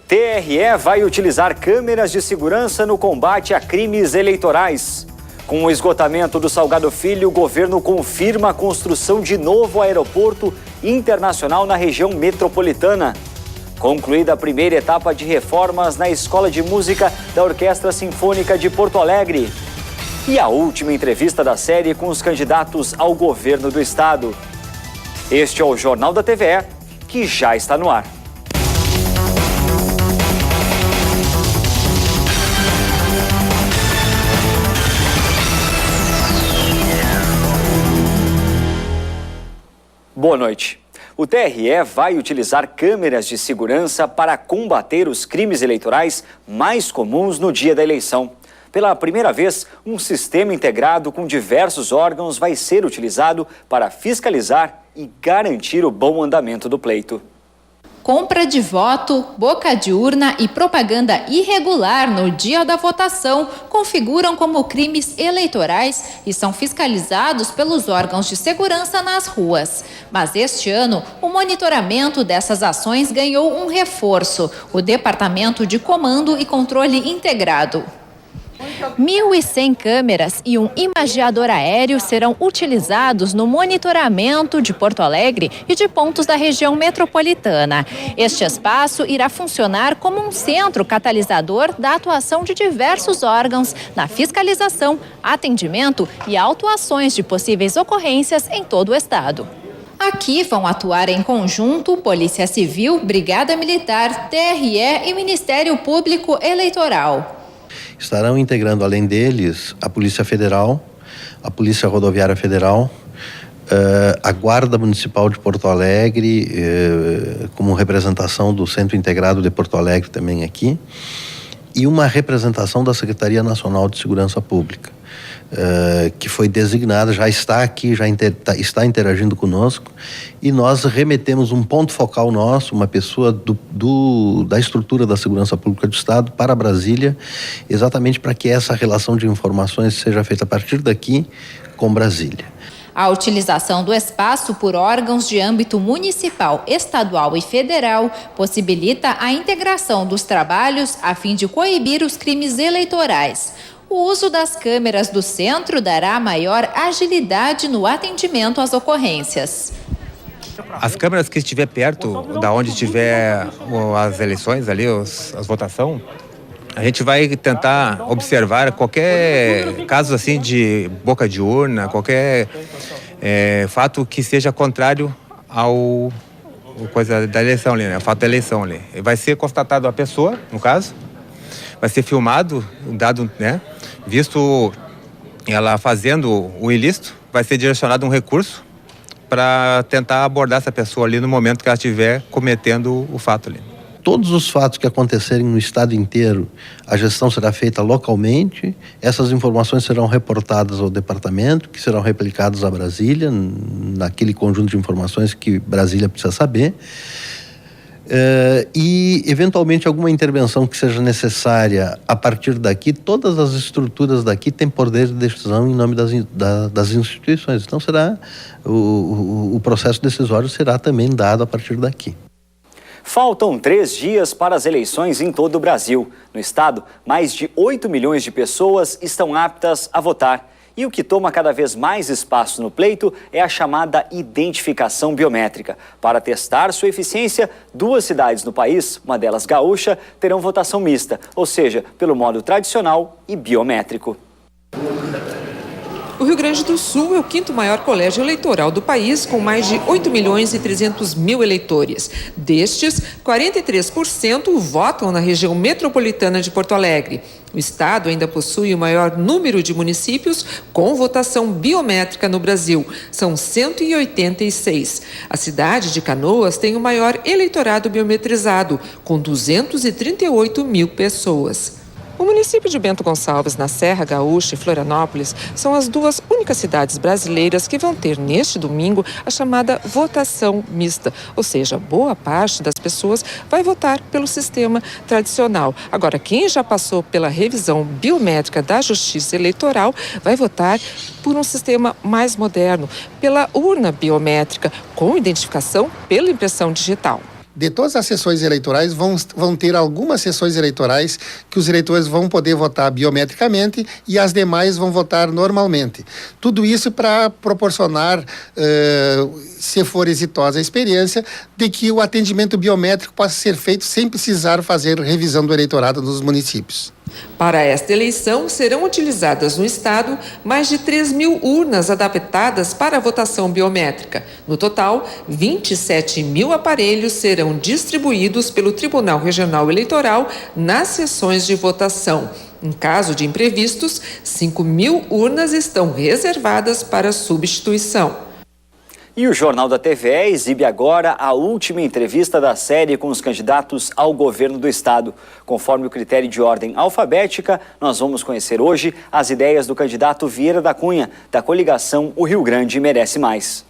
TRE vai utilizar câmeras de segurança no combate a crimes eleitorais. Com o esgotamento do Salgado Filho, o governo confirma a construção de novo aeroporto internacional na região metropolitana. Concluída a primeira etapa de reformas na Escola de Música da Orquestra Sinfônica de Porto Alegre. E a última entrevista da série com os candidatos ao governo do estado. Este é o Jornal da TVE, que já está no ar. Boa noite. O TRE vai utilizar câmeras de segurança para combater os crimes eleitorais mais comuns no dia da eleição. Pela primeira vez, um sistema integrado com diversos órgãos vai ser utilizado para fiscalizar e garantir o bom andamento do pleito. Compra de voto, boca de urna e propaganda irregular no dia da votação configuram como crimes eleitorais e são fiscalizados pelos órgãos de segurança nas ruas. Mas este ano, o monitoramento dessas ações ganhou um reforço: o Departamento de Comando e Controle Integrado. 1.100 câmeras e um imageador aéreo serão utilizados no monitoramento de Porto Alegre e de pontos da região metropolitana. Este espaço irá funcionar como um centro catalisador da atuação de diversos órgãos na fiscalização, atendimento e autuações de possíveis ocorrências em todo o estado. Aqui vão atuar em conjunto Polícia Civil, Brigada Militar, TRE e Ministério Público Eleitoral. Estarão integrando, além deles, a Polícia Federal, a Polícia Rodoviária Federal, a Guarda Municipal de Porto Alegre, como representação do Centro Integrado de Porto Alegre também aqui, e uma representação da Secretaria Nacional de Segurança Pública, que foi designada, já está aqui, está interagindo conosco, e nós remetemos um ponto focal nosso, uma pessoa da estrutura da Segurança Pública do Estado para Brasília, exatamente para que essa relação de informações seja feita a partir daqui com Brasília. A utilização do espaço por órgãos de âmbito municipal, estadual e federal possibilita a integração dos trabalhos a fim de coibir os crimes eleitorais. O uso das câmeras do centro dará maior agilidade no atendimento às ocorrências. As câmeras que estiver perto da onde estiver as eleições ali, as votações, a gente vai tentar observar qualquer caso assim de boca de urna, qualquer fato que seja contrário ao coisa da eleição ali, né? O fato da eleição ali. Vai ser constatado a pessoa, no caso, vai ser filmado, dado, né? Visto ela fazendo o ilícito, vai ser direcionado um recurso para tentar abordar essa pessoa ali no momento que ela estiver cometendo o fato ali. Todos os fatos que acontecerem no estado inteiro, a gestão será feita localmente, essas informações serão reportadas ao departamento, que serão replicadas a Brasília, naquele conjunto de informações que Brasília precisa saber. E, eventualmente, alguma intervenção que seja necessária a partir daqui, todas as estruturas daqui têm poder de decisão em nome das instituições. Então, o processo decisório será também dado a partir daqui. Faltam 3 dias para as eleições em todo o Brasil. No estado, mais de 8 milhões de pessoas estão aptas a votar. E o que toma cada vez mais espaço no pleito é a chamada identificação biométrica. Para testar sua eficiência, 2 cidades no país, uma delas gaúcha, terão votação mista, ou seja, pelo modo tradicional e biométrico. O Rio Grande do Sul é o 5º maior colégio eleitoral do país, com mais de 8 milhões e 300 mil eleitores. Destes, 43% votam na região metropolitana de Porto Alegre. O estado ainda possui o maior número de municípios com votação biométrica no Brasil. São 186. A cidade de Canoas tem o maior eleitorado biometrizado, com 238 mil pessoas. O município de Bento Gonçalves, na Serra Gaúcha e Florianópolis, são as 2 únicas cidades brasileiras que vão ter neste domingo a chamada votação mista, ou seja, boa parte das pessoas vai votar pelo sistema tradicional. Agora, quem já passou pela revisão biométrica da Justiça Eleitoral vai votar por um sistema mais moderno, pela urna biométrica, com identificação pela impressão digital. de todas as sessões eleitorais, vão ter algumas sessões eleitorais que os eleitores vão poder votar biometricamente e as demais vão votar normalmente. Tudo isso para proporcionar, se for exitosa a experiência, de que o atendimento biométrico possa ser feito sem precisar fazer revisão do eleitorado nos municípios. Para esta eleição, serão utilizadas no estado mais de 3.000 urnas adaptadas para a votação biométrica. No total, 27.000 aparelhos serão distribuídos pelo Tribunal Regional Eleitoral nas sessões de votação. Em caso de imprevistos, 5.000 urnas estão reservadas para substituição. E o Jornal da TVE exibe agora a última entrevista da série com os candidatos ao governo do estado. Conforme o critério de ordem alfabética, nós vamos conhecer hoje as ideias do candidato Vieira da Cunha, da coligação O Rio Grande Merece Mais.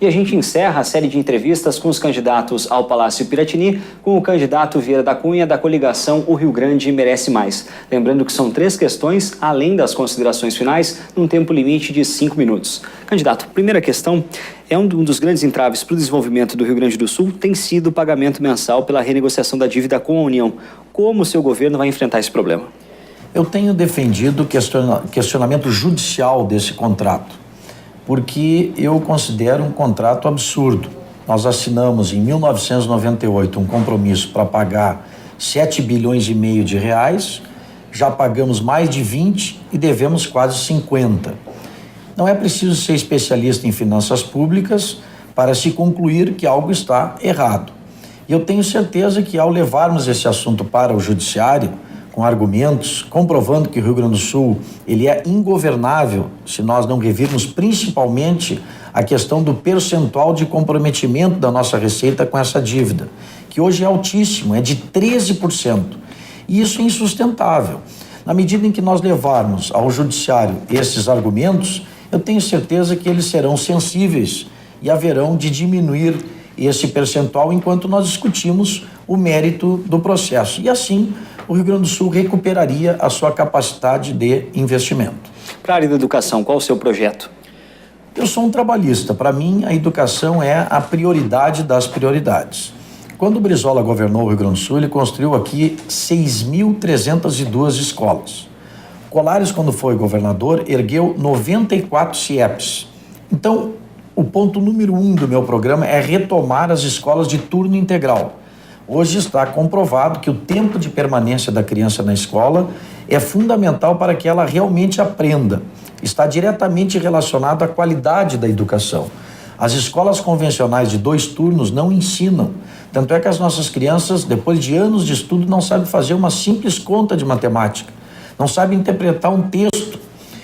E a gente encerra a série de entrevistas com os candidatos ao Palácio Piratini com o candidato Vieira da Cunha, da coligação O Rio Grande Merece Mais. Lembrando que são 3 questões, além das considerações finais, num tempo limite de 5 minutos. Candidato, primeira questão, um dos grandes entraves para o desenvolvimento do Rio Grande do Sul tem sido o pagamento mensal pela renegociação da dívida com a União. Como o seu governo vai enfrentar esse problema? Eu tenho defendido o questionamento judicial desse contrato, porque eu considero um contrato absurdo. Nós assinamos em 1998 um compromisso para pagar 7 bilhões e meio de reais, já pagamos mais de 20 e devemos quase 50. Não é preciso ser especialista em finanças públicas para se concluir que algo está errado. E eu tenho certeza que ao levarmos esse assunto para o judiciário, com argumentos, comprovando que o Rio Grande do Sul ele é ingovernável se nós não revirmos principalmente a questão do percentual de comprometimento da nossa receita com essa dívida, que hoje é altíssimo, é de 13%. E isso é insustentável. Na medida em que nós levarmos ao judiciário esses argumentos, eu tenho certeza que eles serão sensíveis e haverão de diminuir esse percentual enquanto nós discutimos o mérito do processo. E assim, o Rio Grande do Sul recuperaria a sua capacidade de investimento. Para a área da educação, qual o seu projeto? Eu sou um trabalhista. Para mim, a educação é a prioridade das prioridades. Quando o Brizola governou o Rio Grande do Sul, ele construiu aqui 6.302 escolas. Colares, quando foi governador, ergueu 94 CIEPs. Então, o ponto número 1 do meu programa é retomar as escolas de turno integral. Hoje está comprovado que o tempo de permanência da criança na escola é fundamental para que ela realmente aprenda. Está diretamente relacionado à qualidade da educação. As escolas convencionais de 2 turnos não ensinam. Tanto é que as nossas crianças, depois de anos de estudo, não sabem fazer uma simples conta de matemática. Não sabem interpretar um texto.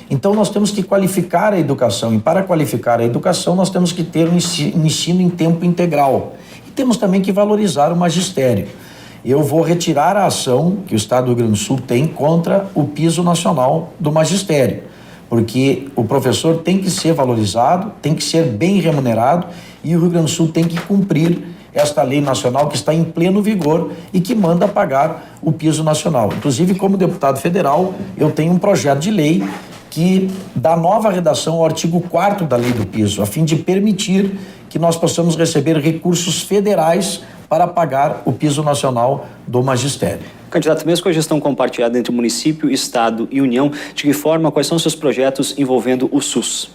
Então nós temos que qualificar a educação. E para qualificar a educação, nós temos que ter um ensino em tempo integral. Temos também que valorizar o magistério. Eu vou retirar a ação que o Estado do Rio Grande do Sul tem contra o piso nacional do magistério, porque o professor tem que ser valorizado, tem que ser bem remunerado e o Rio Grande do Sul tem que cumprir esta lei nacional que está em pleno vigor e que manda pagar o piso nacional. Inclusive, como deputado federal, eu tenho um projeto de lei que dá nova redação ao artigo 4º da lei do piso, a fim de permitir que nós possamos receber recursos federais para pagar o piso nacional do magistério. Candidato, mesmo com a gestão compartilhada entre município, estado e União, de que forma, quais são os seus projetos envolvendo o SUS?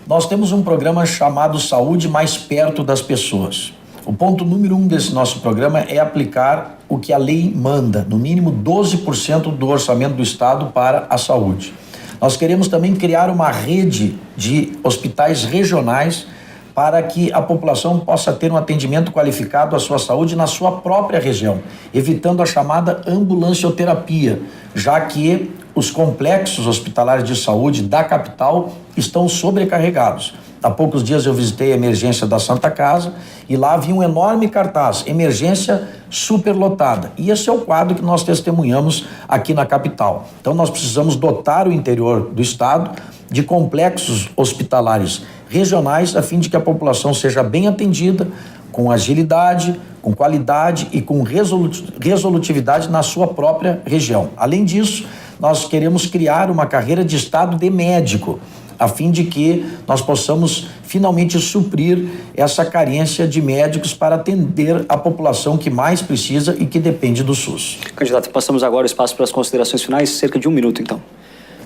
Nós temos um programa chamado Saúde Mais Perto das Pessoas. O ponto número 1 desse nosso programa é aplicar o que a lei manda, no mínimo 12% do orçamento do estado para a saúde. Nós queremos também criar uma rede de hospitais regionais para que a população possa ter um atendimento qualificado à sua saúde na sua própria região, evitando a chamada ambulancioterapia, já que os complexos hospitalares de saúde da capital estão sobrecarregados. Há poucos dias eu visitei a emergência da Santa Casa e lá havia um enorme cartaz, emergência superlotada. E esse é o quadro que nós testemunhamos aqui na capital. Então nós precisamos dotar o interior do estado de complexos hospitalares regionais a fim de que a população seja bem atendida, com agilidade, com qualidade e com resolutividade na sua própria região. Além disso, nós queremos criar uma carreira de estado de médico. a fim de que nós possamos finalmente suprir essa carência de médicos para atender a população que mais precisa e que depende do SUS. Candidato, passamos agora o espaço para as considerações finais, cerca de 1 minuto, então.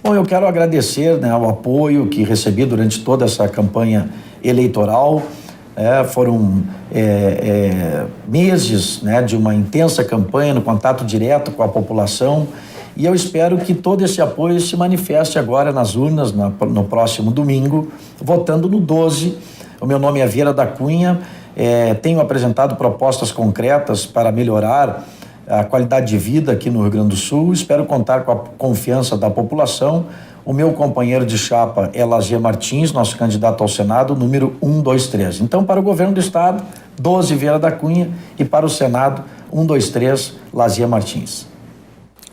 Bom, eu quero agradecer, né, o apoio que recebi durante toda essa campanha eleitoral. Foram meses, né, de uma intensa campanha no contato direto com a população, e eu espero que todo esse apoio se manifeste agora nas urnas no próximo domingo, votando no 12. O meu nome é Vieira da Cunha, tenho apresentado propostas concretas para melhorar a qualidade de vida aqui no Rio Grande do Sul. Espero contar com a confiança da população. O meu companheiro de chapa é Lazier Martins, nosso candidato ao Senado, número 123. Então, para o governo do Estado, 12 Vieira da Cunha, e para o Senado, 123, Lazier Martins.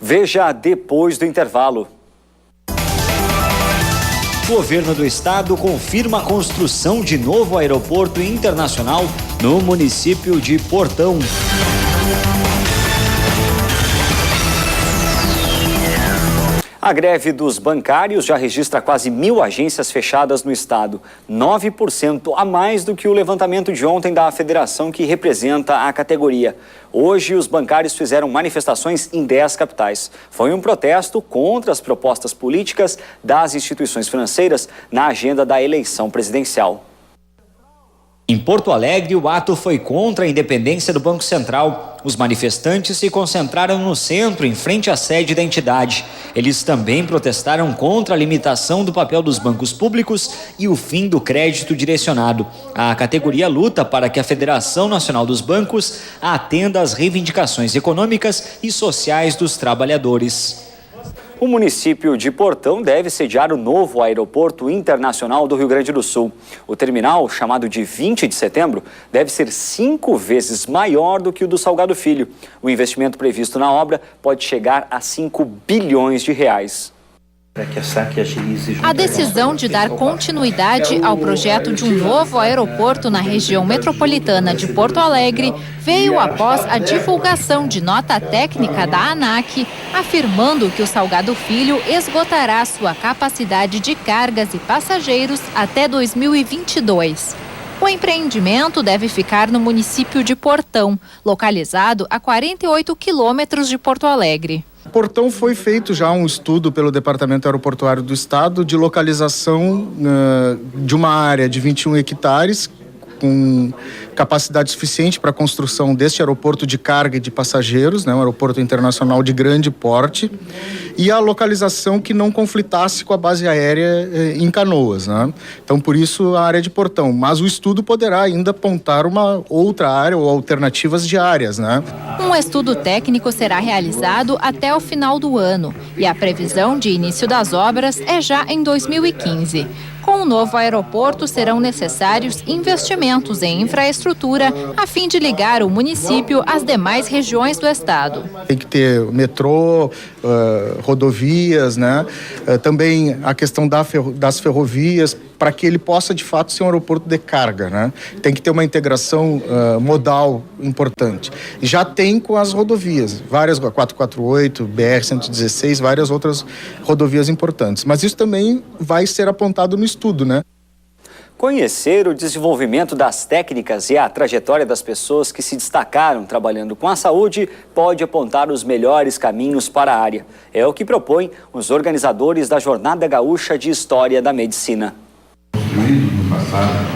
Veja depois do intervalo. O governo do estado confirma a construção de novo aeroporto internacional no município de Portão. A greve dos bancários já registra quase 1.000 agências fechadas no estado, 9% a mais do que o levantamento de ontem da federação que representa a categoria. Hoje, os bancários fizeram manifestações em 10 capitais. Foi um protesto contra as propostas políticas das instituições financeiras na agenda da eleição presidencial. Em Porto Alegre, o ato foi contra a independência do Banco Central. Os manifestantes se concentraram no centro, em frente à sede da entidade. Eles também protestaram contra a limitação do papel dos bancos públicos e o fim do crédito direcionado. A categoria luta para que a Federação Nacional dos Bancos atenda às reivindicações econômicas e sociais dos trabalhadores. O município de Portão deve sediar o novo aeroporto internacional do Rio Grande do Sul. O terminal, chamado de 20 de setembro, deve ser 5 vezes maior do que o do Salgado Filho. O investimento previsto na obra pode chegar a 5 bilhões de reais. A decisão de dar continuidade ao projeto de um novo aeroporto na região metropolitana de Porto Alegre veio após a divulgação de nota técnica da ANAC, afirmando que o Salgado Filho esgotará sua capacidade de cargas e passageiros até 2022. O empreendimento deve ficar no município de Portão, localizado a 48 quilômetros de Porto Alegre. Portão foi feito já um estudo pelo Departamento Aeroportuário do Estado de localização de uma área de 21 hectares com capacidade suficiente para a construção deste aeroporto de carga e de passageiros, né, um aeroporto internacional de grande porte, e a localização que não conflitasse com a base aérea em Canoas, né? Então, por isso, a área de Portão. Mas o estudo poderá ainda apontar uma outra área ou alternativas de áreas, né? Um estudo técnico será realizado até o final do ano e a previsão de início das obras é já em 2015. Com o novo aeroporto, serão necessários investimentos em infraestrutura a fim de ligar o município às demais regiões do estado. Tem que ter metrô, rodovias, né? Também a questão das ferrovias, para que ele possa, de fato, ser um aeroporto de carga, né? Tem que ter uma integração modal importante. Já tem com as rodovias, várias, 448, BR-116, várias outras rodovias importantes. Mas isso também vai ser apontado no estudo, né? Conhecer o desenvolvimento das técnicas e a trajetória das pessoas que se destacaram trabalhando com a saúde pode apontar os melhores caminhos para a área. É o que propõem os organizadores da Jornada Gaúcha de História da Medicina.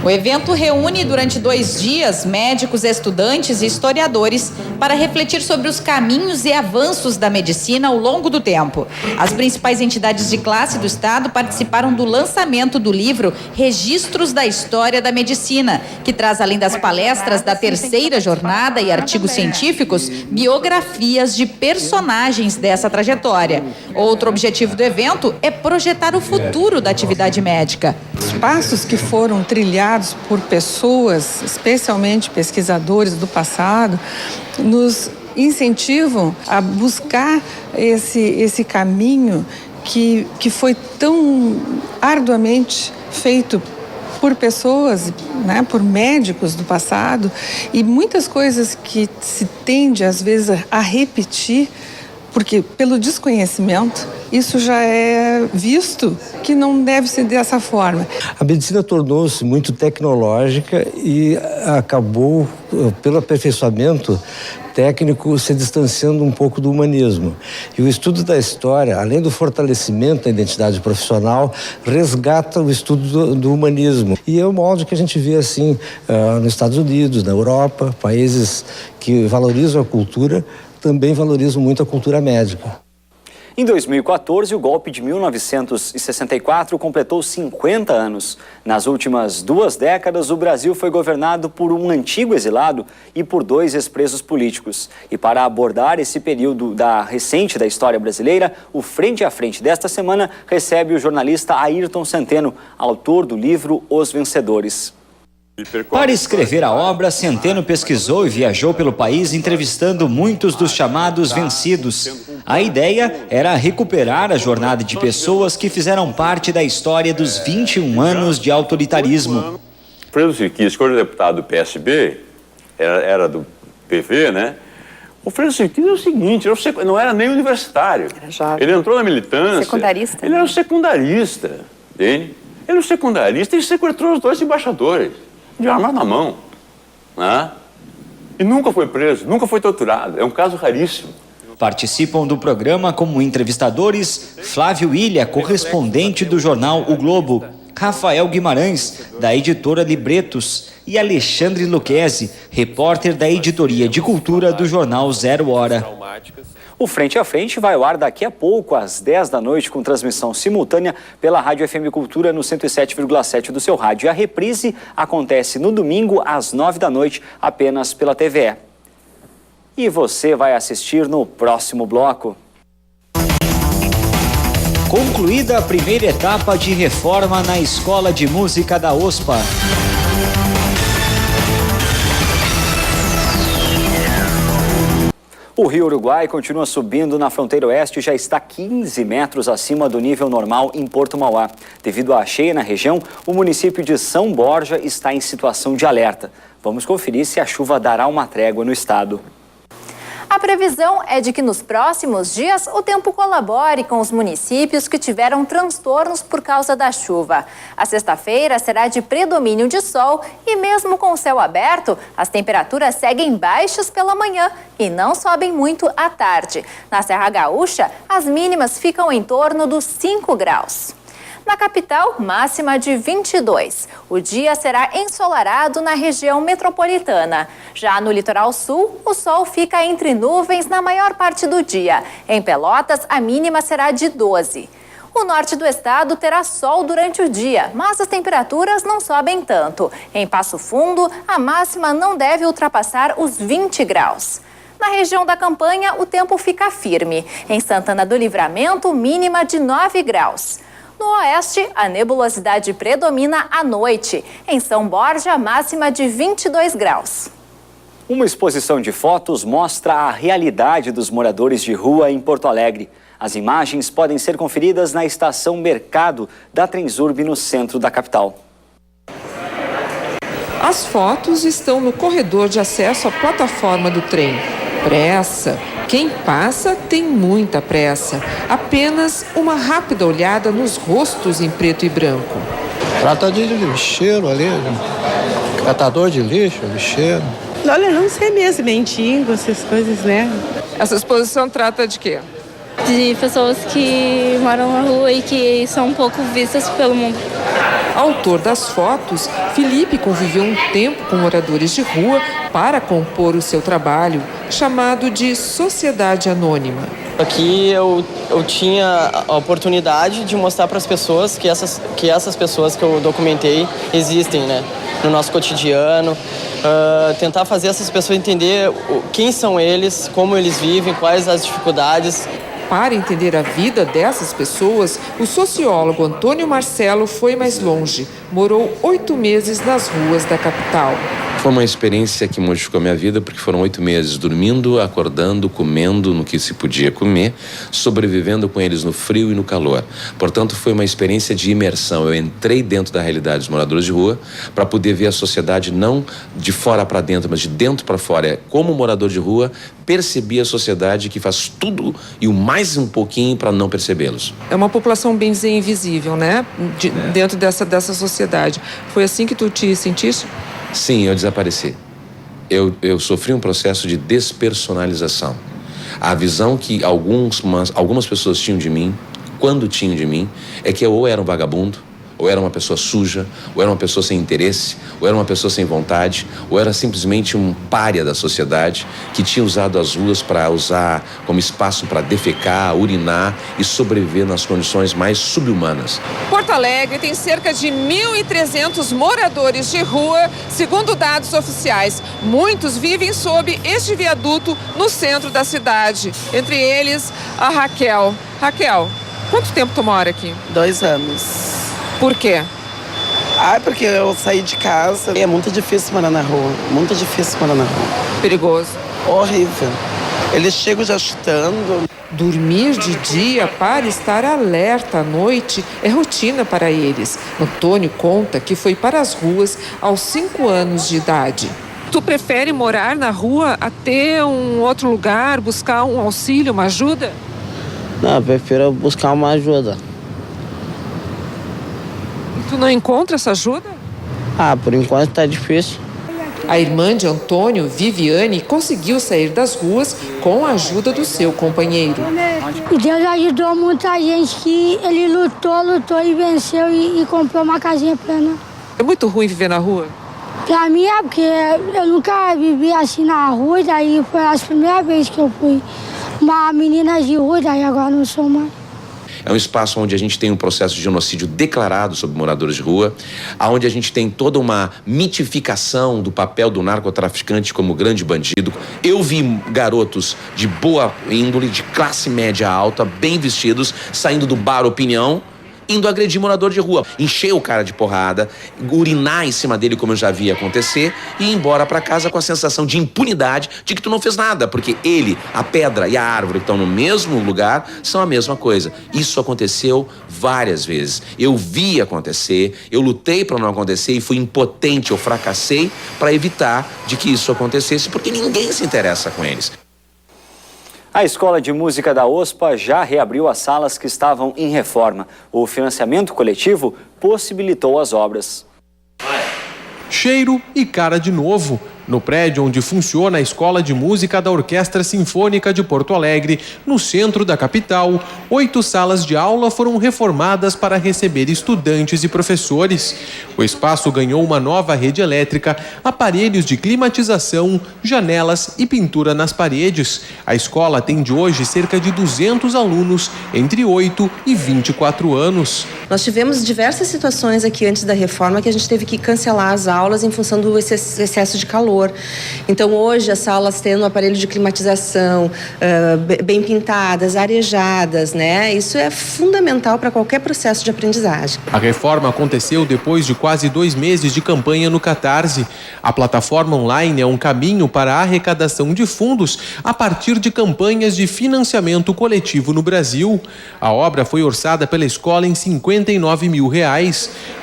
O evento reúne durante 2 dias médicos, estudantes e historiadores para refletir sobre os caminhos e avanços da medicina ao longo do tempo. As principais entidades de classe do estado participaram do lançamento do livro Registros da História da Medicina, que traz, além das palestras da terceira jornada e artigos científicos, biografias de personagens dessa trajetória. Outro objetivo do evento é projetar o futuro da atividade médica. Os passos que foram trilhados por pessoas, especialmente pesquisadores do passado, nos incentivam a buscar esse caminho que foi tão arduamente feito por pessoas, né, por médicos do passado, e muitas coisas que se tende às vezes a repetir porque pelo desconhecimento isso já é visto que não deve ser dessa forma. A medicina tornou-se muito tecnológica e acabou, pelo aperfeiçoamento técnico, se distanciando um pouco do humanismo. E o estudo da história, além do fortalecimento da identidade profissional, resgata o estudo do humanismo. E é o molde que a gente vê assim nos Estados Unidos, na Europa, países que valorizam a cultura, também valorizam muito a cultura médica. Em 2014, o golpe de 1964 completou 50 anos. Nas últimas 2 décadas, o Brasil foi governado por um antigo exilado e por 2 ex-presos políticos. E para abordar esse período recente da história brasileira, o Frente a Frente desta semana recebe o jornalista Ayrton Centeno, autor do livro Os Vencedores. Para escrever a obra, Centeno pesquisou e viajou pelo país entrevistando muitos dos chamados vencidos. A ideia era recuperar a jornada de pessoas que fizeram parte da história dos 21 anos de autoritarismo. Fredo Sirquis, quando era deputado do PSB, era do PV, né? O Fredo Sirquis é o seguinte, não era nem universitário. Ele entrou na militância. Secundarista. Ele era um secundarista, entende? Ele era um secundarista e sequestrou os 2 embaixadores, de arma na mão, né? E nunca foi preso, nunca foi torturado. É um caso raríssimo. Participam do programa como entrevistadores Flávio Ilha, correspondente do jornal O Globo, Rafael Guimarães, da editora Libretos, e Alexandre Lucchesi, repórter da editoria de cultura do jornal Zero Hora. O Frente a Frente vai ao ar daqui a pouco, às 10 da noite, com transmissão simultânea pela Rádio FM Cultura no 107,7 do seu rádio. A reprise acontece no domingo, às 9 da noite, apenas pela TVE. E você vai assistir no próximo bloco. Concluída a primeira etapa de reforma na Escola de Música da OSPA. O rio Uruguai continua subindo na fronteira oeste e já está 15 metros acima do nível normal em Porto Mauá. Devido à cheia na região, o município de São Borja está em situação de alerta. Vamos conferir se a chuva dará uma trégua no estado. A previsão é de que nos próximos dias o tempo colabore com os municípios que tiveram transtornos por causa da chuva. A sexta-feira será de predomínio de sol e mesmo com o céu aberto, as temperaturas seguem baixas pela manhã e não sobem muito à tarde. Na Serra Gaúcha, as mínimas ficam em torno dos 5 graus. Na capital, máxima de 22. O dia será ensolarado na região metropolitana. Já no litoral sul, o sol fica entre nuvens na maior parte do dia. Em Pelotas, a mínima será de 12. O norte do estado terá sol durante o dia, mas as temperaturas não sobem tanto. Em Passo Fundo, a máxima não deve ultrapassar os 20 graus. Na região da Campanha, o tempo fica firme. Em Santana do Livramento, mínima de 9 graus. No oeste, a nebulosidade predomina à noite. Em São Borja, máxima de 22 graus. Uma exposição de fotos mostra a realidade dos moradores de rua em Porto Alegre. As imagens podem ser conferidas na estação Mercado da Transurb, no centro da capital. As fotos estão no corredor de acesso à plataforma do trem. Pressa. Quem passa tem muita pressa. Apenas uma rápida olhada nos rostos em preto e branco. Trata de lixeiro ali, catador de lixo, lixeiro. Olha, não sei mesmo, mendigo, essas coisas, né? Essa exposição trata de quê? De pessoas que moram na rua e que são um pouco vistas pelo mundo. Autor das fotos, Felipe conviveu um tempo com moradores de rua para compor o seu trabalho, chamado de Sociedade Anônima. Aqui eu tinha a oportunidade de mostrar para as pessoas que essas pessoas que eu documentei existem, né, no nosso cotidiano, tentar fazer essas pessoas entender quem são eles, como eles vivem, quais as dificuldades. Para entender a vida dessas pessoas, o sociólogo Antônio Marcelo foi mais longe. Morou 8 meses nas ruas da capital. Foi uma experiência que modificou a minha vida, porque foram 8 meses dormindo, acordando, comendo no que se podia comer, sobrevivendo com eles no frio e no calor. Portanto, foi uma experiência de imersão. Eu entrei dentro da realidade dos moradores de rua para poder ver a sociedade não de fora para dentro, mas de dentro para fora. Como morador de rua, percebi a sociedade que faz tudo e o mais um pouquinho para não percebê-los. É uma população, bem dizer, invisível, né? Dentro dessa sociedade. Foi assim que tu te sentiste? Sim, eu desapareci. Eu sofri um processo de despersonalização. A visão que algumas pessoas tinham de mim, quando tinham de mim, é que eu ou era um vagabundo, ou era uma pessoa suja, ou era uma pessoa sem interesse, ou era uma pessoa sem vontade, ou era simplesmente um pária da sociedade que tinha usado as ruas para usar como espaço para defecar, urinar e sobreviver nas condições mais subhumanas. Porto Alegre tem cerca de 1.300 moradores de rua, segundo dados oficiais. Muitos vivem sob este viaduto no centro da cidade. Entre eles, a Raquel. Raquel, quanto tempo tu mora aqui? 2 anos. Por quê? Porque eu saí de casa. É muito difícil morar na rua. Muito difícil morar na rua. Perigoso. Horrível. Eles chegam já chutando. Dormir de dia para estar alerta à noite é rotina para eles. Antônio conta que foi para as ruas aos 5 anos de idade. Tu prefere morar na rua a ter um outro lugar, buscar um auxílio, uma ajuda? Não, eu prefiro buscar uma ajuda. Tu não encontra essa ajuda? Por enquanto tá difícil. A irmã de Antônio, Viviane, conseguiu sair das ruas com a ajuda do seu companheiro. Deus ajudou muita gente que ele lutou e venceu e comprou uma casinha pra nós. É muito ruim viver na rua? Pra mim é porque eu nunca vivi assim na rua, daí foi a primeira vez que eu fui uma menina de rua, daí agora não sou mais. É um espaço onde a gente tem um processo de genocídio declarado sobre moradores de rua, onde a gente tem toda uma mitificação do papel do narcotraficante como grande bandido. Eu vi garotos de boa índole, de classe média alta, bem vestidos, saindo do bar Opinião, indo agredir morador de rua, encher o cara de porrada, urinar em cima dele, como eu já vi acontecer, e ir embora para casa com a sensação de impunidade de que tu não fez nada, porque ele, a pedra e a árvore que estão no mesmo lugar são a mesma coisa. Isso aconteceu várias vezes. Eu vi acontecer, eu lutei para não acontecer e fui impotente, eu fracassei para evitar de que isso acontecesse, porque ninguém se interessa com eles. A Escola de Música da OSPA já reabriu as salas que estavam em reforma. O financiamento coletivo possibilitou as obras. Cheiro e cara de novo. No prédio onde funciona a Escola de Música da Orquestra Sinfônica de Porto Alegre, no centro da capital, 8 salas de aula foram reformadas para receber estudantes e professores. O espaço ganhou uma nova rede elétrica, aparelhos de climatização, janelas e pintura nas paredes. A escola atende hoje cerca de 200 alunos, entre 8 e 24 anos. Nós tivemos diversas situações aqui antes da reforma que a gente teve que cancelar as aulas em função do excesso de calor. Então hoje as salas tendo um aparelho de climatização, bem pintadas, arejadas, né? Isso é fundamental para qualquer processo de aprendizagem. A reforma aconteceu depois de quase 2 meses de campanha no Catarse. A plataforma online é um caminho para a arrecadação de fundos a partir de campanhas de financiamento coletivo no Brasil. A obra foi orçada pela escola em R$59 mil,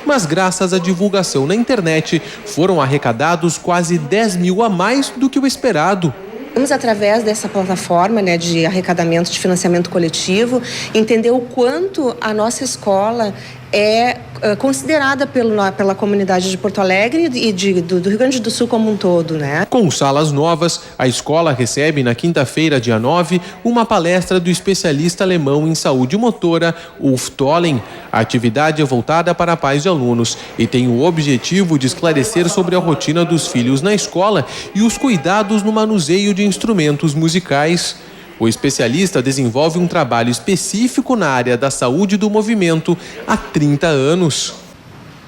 mas graças à divulgação na internet foram arrecadados quase 10 mil a mais do que o esperado. Vamos, através dessa plataforma, né, de arrecadamento de financiamento coletivo, entender o quanto a nossa escola é considerada pela comunidade de Porto Alegre e do Rio Grande do Sul como um todo, né? Com salas novas, a escola recebe na quinta-feira, dia 9, uma palestra do especialista alemão em saúde motora, Ulf Tollen. A atividade é voltada para pais de alunos e tem o objetivo de esclarecer sobre a rotina dos filhos na escola e os cuidados no manuseio de instrumentos musicais. O especialista desenvolve um trabalho específico na área da saúde do movimento há 30 anos.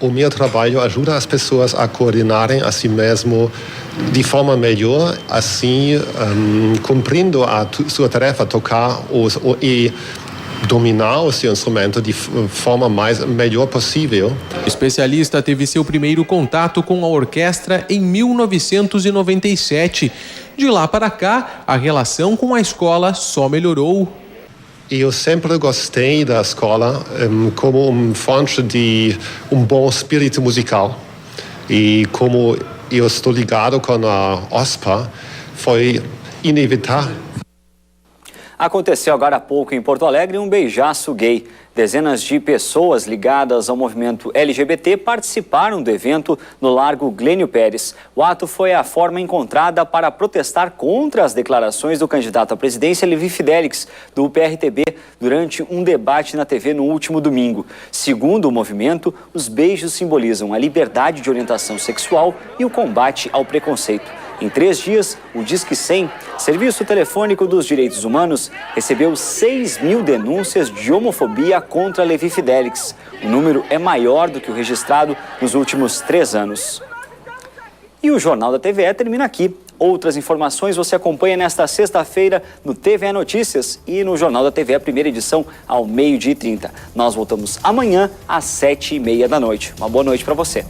O meu trabalho ajuda as pessoas a coordenarem a si mesmo de forma melhor, assim, cumprindo a sua tarefa, tocar e dominar esse instrumento de forma melhor possível. O especialista teve seu primeiro contato com a orquestra em 1997. De lá para cá, a relação com a escola só melhorou. Eu sempre gostei da escola como fonte de bom espírito musical. E como eu estou ligado com a OSPA, foi inevitável. Aconteceu agora há pouco em Porto Alegre um beijaço gay. Dezenas de pessoas ligadas ao movimento LGBT participaram do evento no Largo Glênio Pérez. O ato foi a forma encontrada para protestar contra as declarações do candidato à presidência Levi Fidelix, do PRTB, durante um debate na TV no último domingo. Segundo o movimento, os beijos simbolizam a liberdade de orientação sexual e o combate ao preconceito. Em 3 dias, o Disque 100, Serviço Telefônico dos Direitos Humanos, recebeu 6.000 denúncias de homofobia contra Levi Fidelix. O número é maior do que o registrado nos últimos 3 anos. E o Jornal da TVE termina aqui. Outras informações você acompanha nesta sexta-feira no TVE Notícias e no Jornal da TVE, a primeira edição, ao 12h30. Nós voltamos amanhã às 7h30 da noite. Uma boa noite para você.